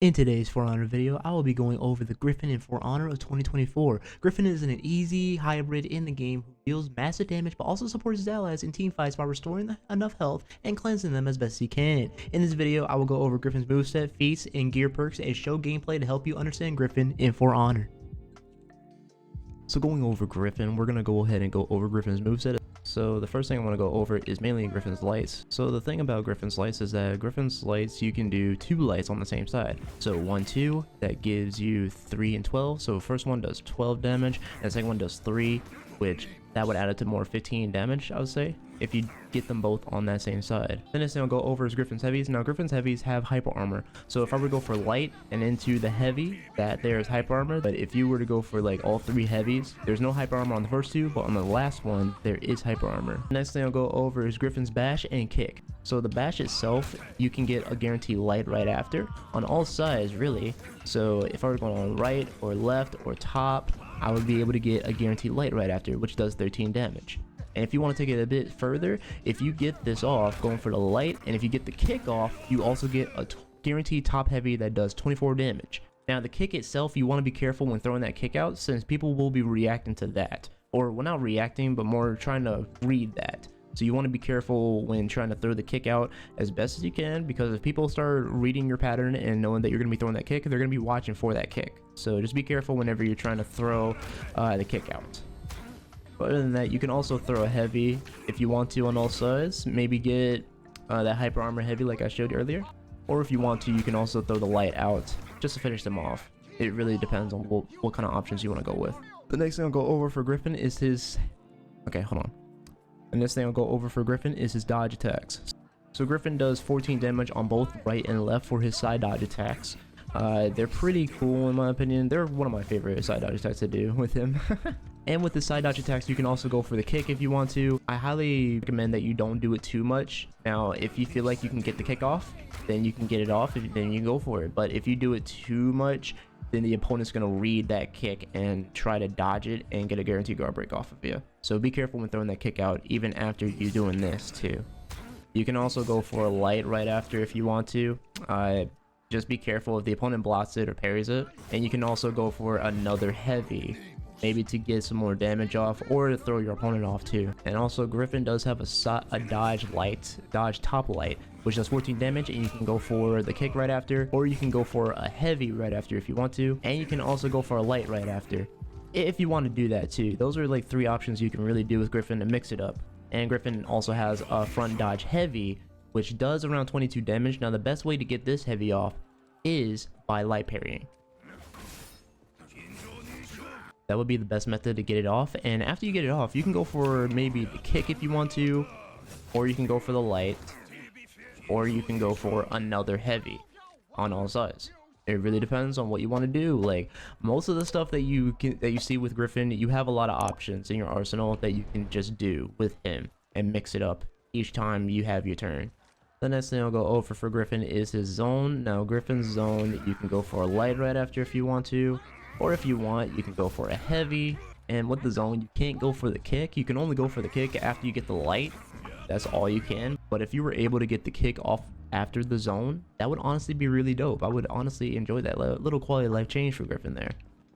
In today's For Honor video, I will be going over the Gryphon in For Honor of 2024. Gryphon is an easy hybrid in the game who deals massive damage but also supports his allies in team fights by restoring enough health and cleansing them as best he can. In this video, I will go over Gryphon's moveset, feats, and gear perks and show gameplay to help you understand Gryphon in For Honor. So going over Gryphon, we're going to go ahead and go over Gryphon's moveset. So the first thing I want to go over is mainly Gryphon's lights. So the thing about Gryphon's lights is that Gryphon's lights, you can do 2 lights on the same side. So 1-2, that gives you 3 and 12. So first one does 12 damage and the second one does 3, which that would add up to more 15 damage, I would say, if you get them both on that same side. The next thing I'll go over is Gryphon's heavies. Now Gryphon's heavies have hyper armor. So if I were to go for light and into the heavy, that there is hyper armor. But if you were to go for like all 3 heavies, there's no hyper armor on the first 2, but on the last one, there is hyper armor. The next thing I'll go over is Gryphon's bash and kick. So the bash itself, you can get a guaranteed light right after on all sides, really. So if I were going on right or left or top, I would be able to get a guaranteed light right after, which does 13 damage. And if you want to take it a bit further, if you get this off going for the light, and if you get the kick off, you also get a guaranteed top heavy that does 24 damage. Now the kick itself, you want to be careful when throwing that kick out, since people will be reacting to that, or well, not reacting, but more trying to read that. So you want to be careful when trying to throw the kick out as best as you can, because if people start reading your pattern and knowing that you're going to be throwing that kick, they're going to be watching for that kick. So just be careful whenever you're trying to throw the kick out. But other than that, you can also throw a heavy if you want to on all sides. Maybe get that hyper armor heavy like I showed earlier. Or if you want to, you can also throw the light out just to finish them off. It really depends on what kind of options you want to go with. The next thing I'll go over for Gryphon is his... Okay, hold on. The next thing I'll go over for Gryphon is his dodge attacks. So Gryphon does 14 damage on both right and left for his side dodge attacks. They're pretty cool in my opinion. They're one of my favorite side dodge attacks to do with him. And with the side dodge attacks, you can also go for the kick if you want to. I highly recommend that you don't do it too much. Now, if you feel like you can get the kick off, then you can get it off, then you can go for it. But if you do it too much, then the opponent's going to read that kick and try to dodge it and get a guaranteed guard break off of you. So be careful when throwing that kick out, even after you're doing this too. You can also go for a light right after if you want to. Just be careful if the opponent blocks it or parries it. And you can also go for another heavy, maybe to get some more damage off or to throw your opponent off too. And also Gryphon does have a dodge top light, which does 14 damage, and you can go for the kick right after, or you can go for a heavy right after if you want to, and you can also go for a light right after if you want to do that too. Those are like 3 options you can really do with Gryphon to mix it up. And Gryphon also has a front dodge heavy, which does around 22 damage. Now the best way to get this heavy off is by light parrying. That would be the best method to get it off. And after you get it off, you can go for maybe the kick if you want to, or you can go for the light, or you can go for another heavy on all sides. It really depends on what you want to do. Like most of the stuff that you see with Gryphon, you have a lot of options in your arsenal that you can just do with him and mix it up each time you have your turn. The next thing I'll go over for Gryphon is his zone. Now Gryphon's zone, you can go for a light right after if you want to, or if you want, you can go for a heavy. And with the zone, you can't go for the kick. You can only go for the kick after you get the light. That's all you can. But if you were able to get the kick off after the zone, that would honestly be really dope. I would honestly enjoy that little quality of life change for Gryphon there.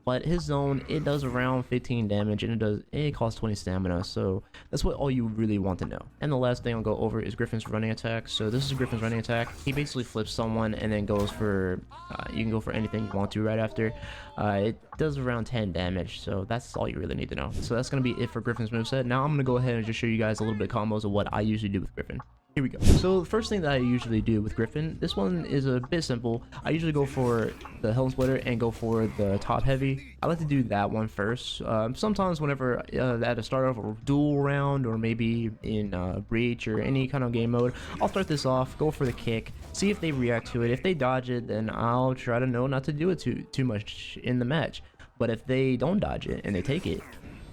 But his zone, it does around 15 damage, and it costs 20 stamina, so that's what all you really want to know. And the last thing I'll go over is Gryphon's running attack. So this is Gryphon's running attack. He basically flips someone and then goes for, you can go for anything you want to right after. It does around 10 damage, so that's all you really need to know. So that's going to be it for Gryphon's moveset. Now I'm going to go ahead and just show you guys a little bit of combos of what I usually do with Gryphon. Here we go. So the first thing that I usually do with Gryphon, this one is a bit simple. I usually go for the Helm Splitter and go for the top heavy. I like to do that one first. Sometimes whenever at the start of a duel round, or maybe in breach or any kind of game mode, I'll start this off, go for the kick, see if they react to it. If they dodge it, then I'll try to know not to do it too much in the match. But if they don't dodge it and they take it,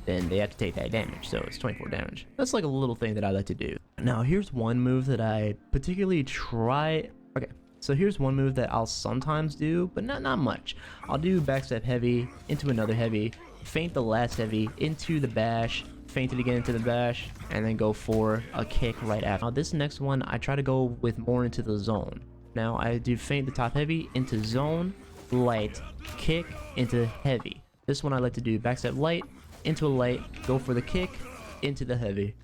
then they have to take that damage, so it's 24 damage. That's like a little thing that I like to do. Now here's one move that I particularly try. Okay, so here's one move that I'll sometimes do, but not much. I'll do backstep heavy into another heavy, feint the last heavy into the bash, feint it again into the bash, and then go for a kick right after. Now this next one, I try to go with more into the zone. Now I do feint the top heavy into zone, light, kick, into heavy. This one I like to do backstep light, into a light, go for the kick, into the heavy.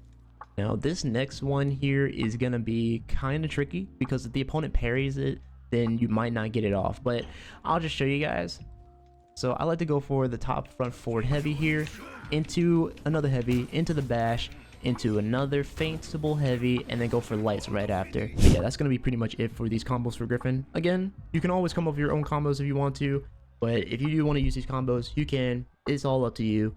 Now this next one here is gonna be kind of tricky because if the opponent parries it, then you might not get it off, but I'll just show you guys. So I like to go for the top front forward heavy here, into another heavy, into the bash, into another feintable heavy, and then go for lights right after. But yeah, that's gonna be pretty much it for these combos for Gryphon. Again, you can always come up with your own combos if you want to, but if you do want to use these combos, you can. It's all up to you.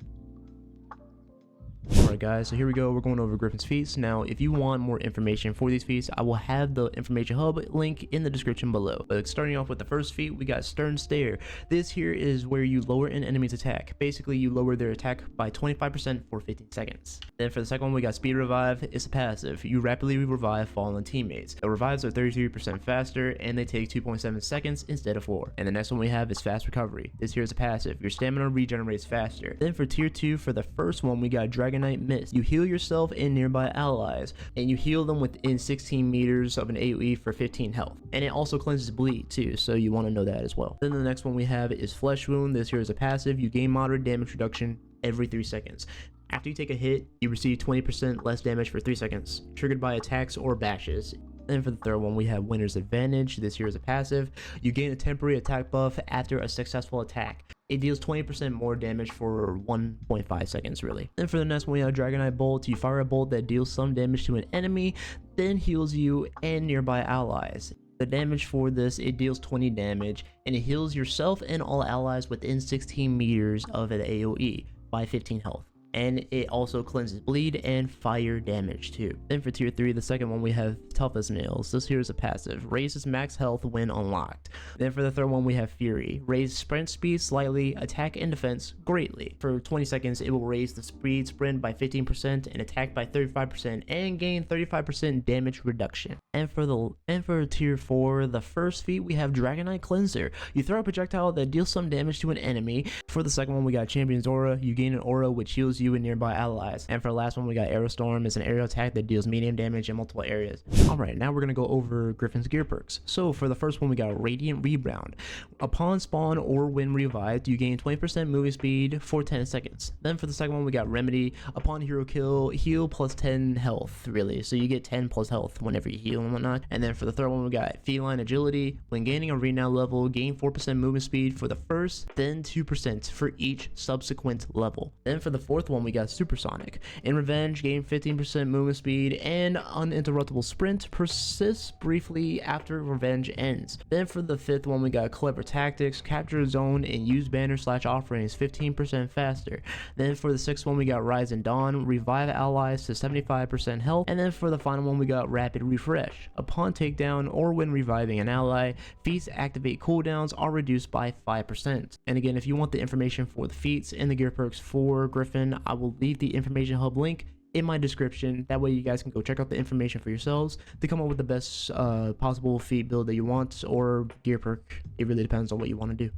Alright guys, so here we go. We're going over Gryphon's feats. Now if you want more information for these feats, I will have the information hub link in the description below. But starting off with the first feat, we got Stern Stare. This here is where you lower an enemy's attack. Basically you lower their attack by 25% for 15 seconds. Then for the second one, we got Speed Revive. It's a passive. You rapidly revive fallen teammates. The revives are 33% faster and they take 2.7 seconds instead of 4. And the next one we have is Fast Recovery. This here is a passive. Your stamina regenerates faster. Then for tier 2, for the first one, we got Dragon Mist. You heal yourself and nearby allies, and you heal them within 16 meters of an AoE for 15 health. And it also cleanses bleed too, so you want to know that as well. Then the next one we have is Flesh Wound. This here is a passive. You gain moderate damage reduction every 3 seconds. After you take a hit, you receive 20% less damage for 3 seconds, triggered by attacks or bashes. Then for the third one, we have Winner's Advantage. This here is a passive. You gain a temporary attack buff after a successful attack. It deals 20% more damage for 1.5 seconds, really. Then for the next one, we have Dragonite Bolt. You fire a bolt that deals some damage to an enemy, then heals you and nearby allies. The damage for this, it deals 20 damage, and it heals yourself and all allies within 16 meters of an AoE by 15 health. And it also cleanses bleed and fire damage too. Then for tier 3, the second one, we have Tough as Nails. This here is a passive. Raises max health when unlocked. Then for the third one, we have Fury. Raise sprint speed slightly, attack and defense greatly. For 20 seconds, it will raise the speed sprint by 15% and attack by 35% and gain 35% damage reduction. And for tier 4, the first feat, we have Dragonite Cleanser. You throw a projectile that deals some damage to an enemy. For the second one, we got Champion's Aura. You gain an aura which heals you and nearby allies. And for the last one, we got Aerostorm. It's an aerial attack that deals medium damage in multiple areas. Alright, now we're gonna go over Gryphon's gear perks. So for the first one, we got Radiant Rebound. Upon spawn or when revived, you gain 20% moving speed for 10 seconds. Then for the second one, we got Remedy. Upon hero kill, heal plus 10 health, really. So you get 10 plus health whenever you heal and whatnot. And then for the third one, we got Feline Agility. When gaining a renown level, gain 4% movement speed for the first, then 2% for each subsequent level. Then for the fourth one, we got Supersonic. In Revenge, gain 15% movement speed and uninterruptible sprint persists briefly after Revenge ends. Then for the fifth one, we got Clever Tactics. Capture a zone and use banner/offerings 15% faster. Then for the sixth one, we got Rise and Dawn. Revive allies to 75% health. And then for the final one, we got Rapid Refresh. Upon takedown or when reviving an ally, feats activate cooldowns are reduced by 5%. And again, if you want the information for the feats and the gear perks for Gryphon, I will leave the information hub link in my description. That way you guys can go check out the information for yourselves to come up with the best possible feat build that you want or gear perk. It really depends on what you want to do.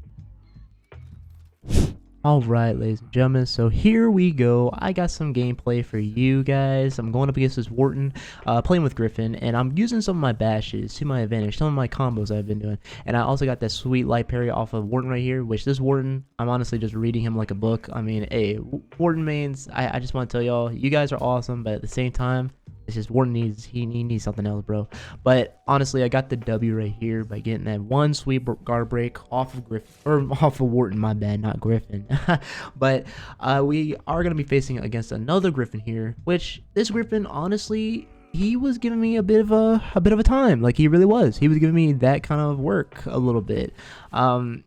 Alright, ladies and gentlemen, so here we go. I got some gameplay for you guys. I'm going up against this Wharton, playing with Gryphon, and I'm using some of my bashes to my advantage, some of my combos I've been doing. And I also got that sweet light parry off of Wharton right here, which this Wharton, I'm honestly just reading him like a book. I mean, hey, Wharton mains, I just want to tell y'all, you guys are awesome, but at the same time, it's just Wharton needs something else, bro. But honestly, I got the W right here by getting that one sweet guard break off of Gryphon, or off of Wharton, my bad, not Gryphon. But we are gonna be facing against another Gryphon here, which this Gryphon, honestly, he was giving me a bit of a time. Like, he really was. He was giving me that kind of work a little bit.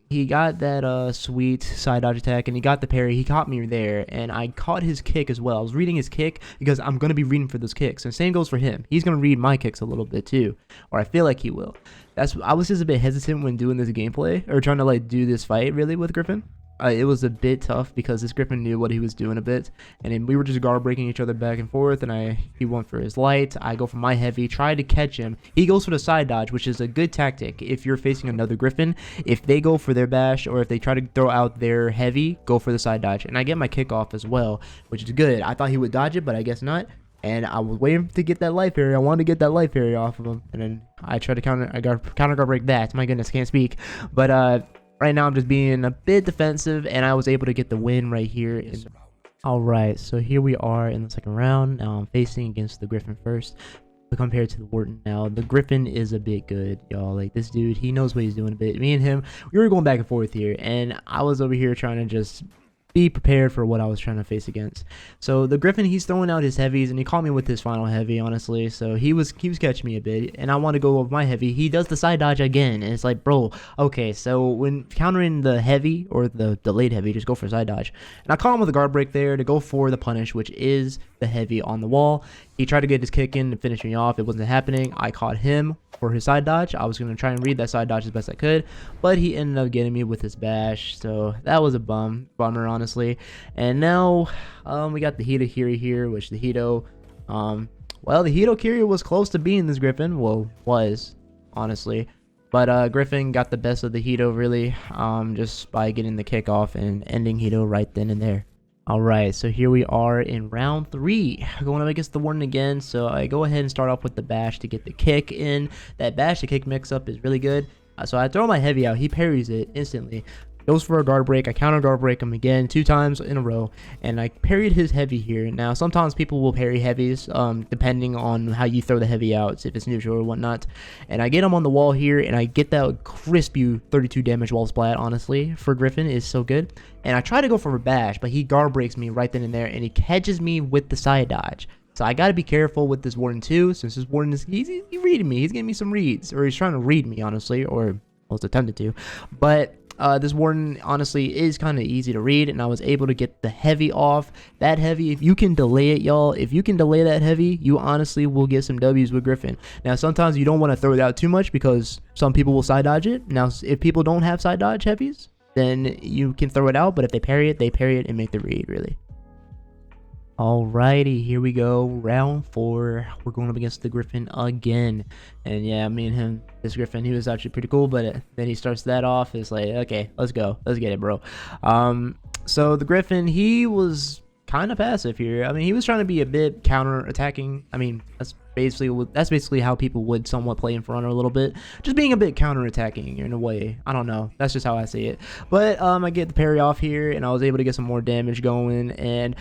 He got that sweet side dodge attack, and he got the parry. He caught me there, and I caught his kick as well. I was reading his kick because I'm gonna be reading for those kicks, and same goes for him. He's gonna read my kicks a little bit too, or I feel like he will. I was just a bit hesitant when doing this gameplay, or trying to like do this fight really with Gryphon. It was a bit tough because this Gryphon knew what he was doing a bit, and then we were just guard breaking each other back and forth, and he went for his light, I go for my heavy, try to catch him. He goes for the side dodge, which is a good tactic if you're facing another Gryphon. If they go for their bash, or if they try to throw out their heavy, go for the side dodge, and I get my kick off as well, which is good. I thought he would dodge it, but I guess not. and I was waiting to get that life area. I wanted to get that life area off of him, and then I tried to counter guard break that. My goodness, can't speak. But right now I'm just being a bit defensive, and I was able to get the win right here. Alright, so here we are in the second round. Now I'm facing against the Gryphon first, but compared to the Wharton now, the Gryphon is a bit good, y'all. Like, this dude, he knows what he's doing a bit. Me and him, we were going back and forth here, and I was over here trying to just be prepared for what I was trying to face against. So the Gryphon, he's throwing out his heavies, and he caught me with his final heavy, honestly. So he was catching me a bit, and I want to go with my heavy. He does the side dodge again, and it's like, bro, okay, so when countering the heavy or the delayed heavy, just go for side dodge. And I caught him with a guard break there to go for the punish, which is the heavy on the wall. He tried to get his kick in and finish me off. It wasn't happening. I caught him for his side dodge. I was going to try and read that side dodge as best I could, but he ended up getting me with his bash, so that was a bummer, honestly. And now we got the Hito Kiri here, which the Hito, well, the Hito Kiri was close to being this Gryphon. Well, was, honestly. But Gryphon got the best of the Hito, really, just by getting the kick off and ending Hito right then and there. Alright, so here we are in round 3, going up against the Warden again. So I go ahead and start off with the bash to get the kick in. That bash to kick mix up is really good. So I throw my heavy out, he parries it instantly. Goes for a guard break, I counter guard break him again 2 times in a row, and I parried his heavy here. Now sometimes people will parry heavies, depending on how you throw the heavy out, if it's neutral or whatnot. And I get him on the wall here, and I get that crispy 32 damage wall splat, honestly, for Gryphon is so good. And I try to go for a bash, but he guard breaks me right then and there, and he catches me with the side dodge. So I got to be careful with this Warden too, since this Warden is, he's reading me, he's getting me some reads, or he's trying to read me, honestly, or was attempted to. But this Warden honestly is kind of easy to read, and I was able to get the heavy off. That heavy, if you can delay it, y'all, if you can delay that heavy, you honestly will get some W's with Gryphon. Now sometimes you don't want to throw it out too much because some people will side dodge it. Now if people don't have side dodge heavies, then you can throw it out, but if they parry it and make the read, really. Alrighty, here we go, round 4. We're going up against the Gryphon again, and yeah, me and him, this Gryphon, he was actually pretty cool, but then he starts that off. It's like, okay, let's go, let's get it, bro. So the Gryphon, he was kind of passive here. I mean, he was trying to be a bit counter attacking. I mean, that's basically how people would somewhat play in For Honor a little bit, just being a bit counter attacking in a way. I don't know, that's just how I see it. But I get the parry off here, and I was able to get some more damage going. And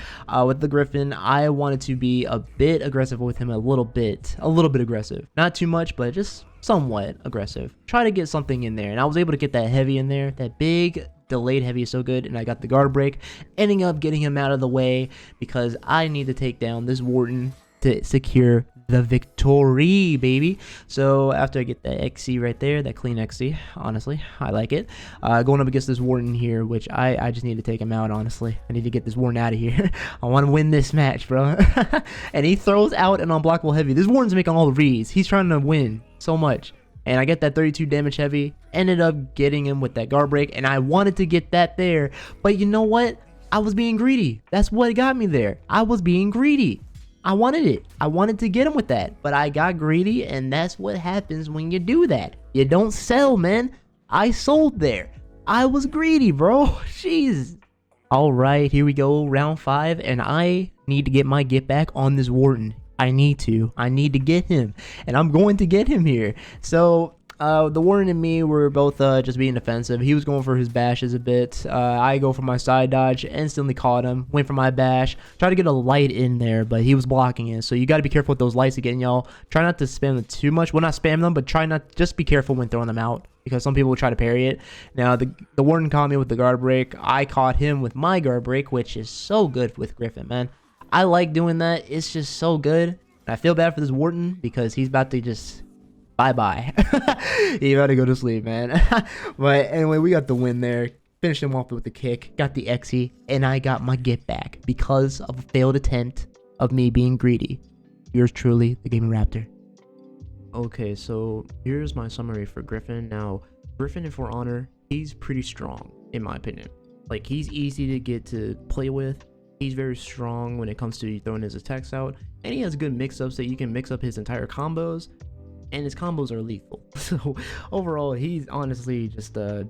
with the Gryphon, I wanted to be a bit aggressive with him, a little bit aggressive, not too much, but just somewhat aggressive. Try to get something in there, and I was able to get that heavy in there. That big delayed heavy is so good, and I got the guard break, ending up getting him out of the way because I need to take down this Warden to secure the victory, baby. So after I get that XC right there, that clean XC, honestly, I like it. Going up against this Warden here, which I just need to take him out, honestly. I need to get this Warden out of here. I want to win this match, bro. And he throws out an unblockable heavy. This Warden's making all the reads. He's trying to win so much. And I get that 32 damage heavy, ended up getting him with that guard break, and I wanted to get that there. But you know what? I was being greedy. That's what got me there. I was being greedy. I wanted it. I wanted to get him with that, but I got greedy, and that's what happens when you do that. You don't sell, man. I sold there. I was greedy, bro. Jeez. All right, here we go, round 5, and I need to get my get back on this Warden. I need to get him, and I'm going to get him here. So the Warden and me were both just being defensive. He was going for his bashes a bit. I go for my side dodge, instantly caught him, went for my bash, tried to get a light in there, but he was blocking it. So you got to be careful with those lights again, y'all. Try not to spam them too much. Well, not spam them, but just be careful when throwing them out, because some people will try to parry it. Now the Warden caught me with the guard break. I caught him with my guard break, which is so good with Gryphon, man. I like doing that. It's just so good. And I feel bad for this Warden because he's about to just bye-bye. He's about to go to sleep, man. But anyway, we got the win there. Finished him off with the kick. Got the XE. And I got my get back because of a failed attempt of me being greedy. Yours truly, TheGamingRaptor. Okay, so here's my summary for Gryphon. Now, Gryphon in For Honor, he's pretty strong, in my opinion. Like, he's easy to get to play with. He's very strong when it comes to throwing his attacks out, and he has good mix-ups that you can mix up his entire combos, and his combos are lethal. So overall, he's honestly just a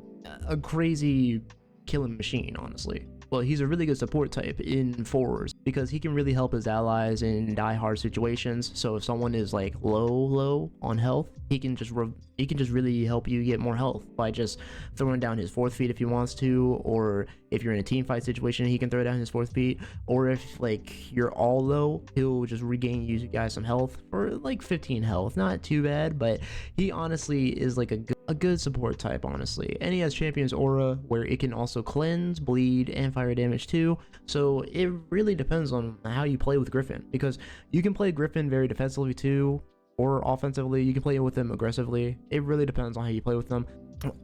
crazy killing machine, honestly. Well, he's a really good support type in fours because he can really help his allies in die hard situations. So if someone is like low on health, he can just really help you get more health by just throwing down his fourth feat if he wants to, or if you're in a team fight situation, he can throw down his fourth feat, or if like you're all low, he'll just regain you guys some health for like 15 health. Not too bad, but he honestly is like a good support type, honestly. And he has Champion's Aura, where it can also cleanse, bleed, and fire damage too. So it really depends on how you play with Gryphon, because you can play Gryphon very defensively too, or offensively. You can play with him aggressively. It really depends on how you play with them.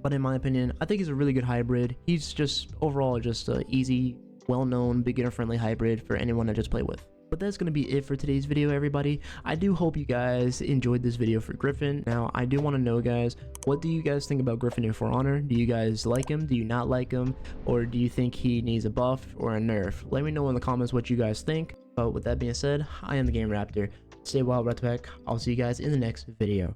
But in my opinion, I think he's a really good hybrid. He's just overall just a easy, well-known, beginner-friendly hybrid for anyone to just play with. But that's going to be it for today's video, everybody. I do hope you guys enjoyed this video for Gryphon. Now, I do want to know, guys, what do you guys think about Gryphon in For Honor? Do you guys like him? Do you not like him? Or do you think he needs a buff or a nerf? Let me know in the comments what you guys think. But with that being said, I am TheGamingRaptor. Stay wild, right back. I'll see you guys in the next video.